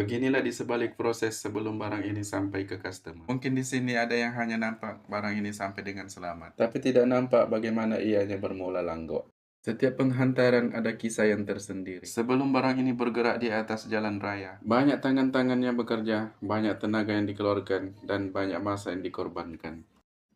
Beginilah di sebalik proses sebelum barang ini sampai ke customer. Mungkin di sini ada yang hanya nampak barang ini sampai dengan selamat, tapi tidak nampak bagaimana ianya bermula Langgo. Setiap penghantaran ada kisah yang tersendiri. Sebelum barang ini bergerak di atas jalan raya, banyak tangan-tangan yang bekerja, banyak tenaga yang dikeluarkan, dan banyak masa yang dikorbankan.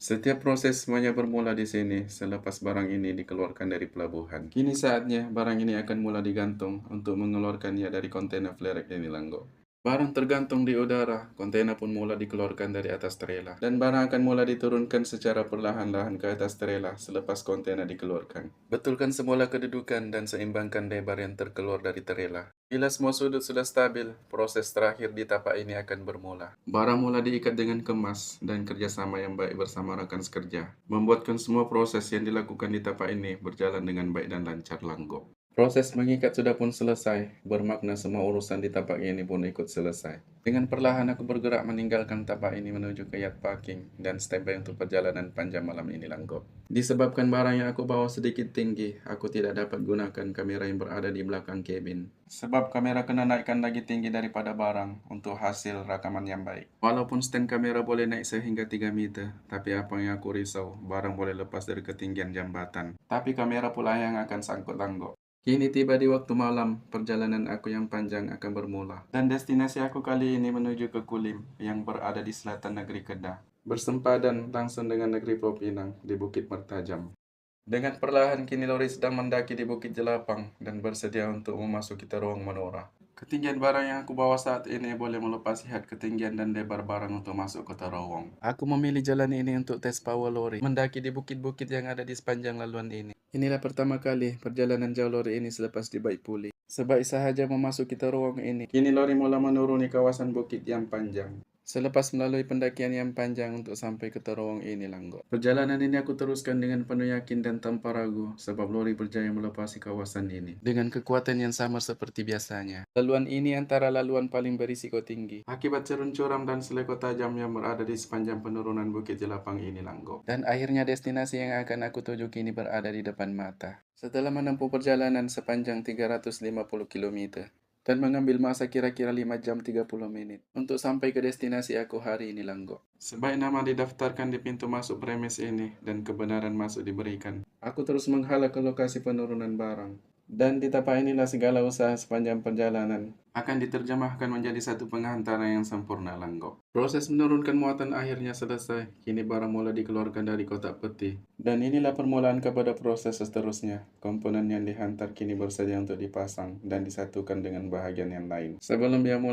Setiap proses semuanya bermula di sini selepas barang ini dikeluarkan dari pelabuhan. Kini saatnya barang ini akan mulai digantung untuk mengeluarkannya dari kontainer Flerek ini Langgo. Barang tergantung di udara, kontainer pun mulai dikeluarkan dari atas trailer, dan barang akan mulai diturunkan secara perlahan-lahan ke atas trailer selepas kontainer dikeluarkan. Betulkan semula kedudukan dan seimbangkan lebar yang terkeluar dari trailer. Bila semua sudut sudah stabil, proses terakhir di tapak ini akan bermula. Barang mulai diikat dengan kemas dan kerjasama yang baik bersama rekan sekerja, membuatkan semua proses yang dilakukan di tapak ini berjalan dengan baik dan lancar Langgo. Proses mengikat sudah pun selesai, bermakna semua urusan di tapak ini pun ikut selesai. Dengan perlahan aku bergerak meninggalkan tapak ini menuju ke yard parking dan standby untuk perjalanan panjang malam ini Langgo. Disebabkan barang yang aku bawa sedikit tinggi, aku tidak dapat gunakan kamera yang berada di belakang kabin. Sebab kamera kena naikkan lagi tinggi daripada barang untuk hasil rakaman yang baik. Walaupun stand kamera boleh naik sehingga 3 meter, tapi apa yang aku risau, barang boleh lepas dari ketinggian jambatan. Tapi kamera pula yang akan sangkut Langgo. Kini tiba di waktu malam, perjalanan aku yang panjang akan bermula. Dan destinasi aku kali ini menuju ke Kulim yang berada di selatan negeri Kedah. Bersempadan langsung dengan negeri Pulau Pinang di Bukit Mertajam. Dengan perlahan kini lori sedang mendaki di Bukit Jelapang dan bersedia untuk memasuki terowong Menora. Ketinggian barang yang aku bawa saat ini boleh melepas lihat ketinggian dan lebar barang untuk masuk ke terowong. Aku memilih jalan ini untuk tes power lori, mendaki di bukit-bukit yang ada di sepanjang laluan ini. Inilah pertama kali perjalanan jauh lori ini selepas dibaik pulih. Sebaik sahaja memasuki terowong ini, kini lori mulai menuruni kawasan bukit yang panjang. Selepas melalui pendakian yang panjang untuk sampai ke terowong ini Langgo. Perjalanan ini aku teruskan dengan penuh yakin dan tanpa ragu sebab lori berjaya melepasi kawasan ini dengan kekuatan yang sama seperti biasanya. Laluan ini antara laluan paling berisiko tinggi akibat cerun curam dan seleko tajam yang berada di sepanjang penurunan Bukit Jelapang ini Langgo. Dan akhirnya destinasi yang akan aku tuju kini berada di depan mata. Setelah menempuh perjalanan sepanjang 350 km, dan mengambil masa kira-kira 5 jam 30 menit untuk sampai ke destinasi aku hari ini Langgo. Sebaik nama didaftarkan di pintu masuk premis ini dan kebenaran masuk diberikan, aku terus menghala ke lokasi penurunan barang. Dan di tapak inilah segala usaha sepanjang perjalanan akan diterjemahkan menjadi satu penghantaran yang sempurna Langgo. Proses menurunkan muatan akhirnya selesai. Kini barang mulai dikeluarkan dari kotak peti. Dan inilah permulaan kepada proses seterusnya. Komponen yang dihantar kini bersedia untuk dipasang dan disatukan dengan bahagian yang lain. Sebelum dia mulai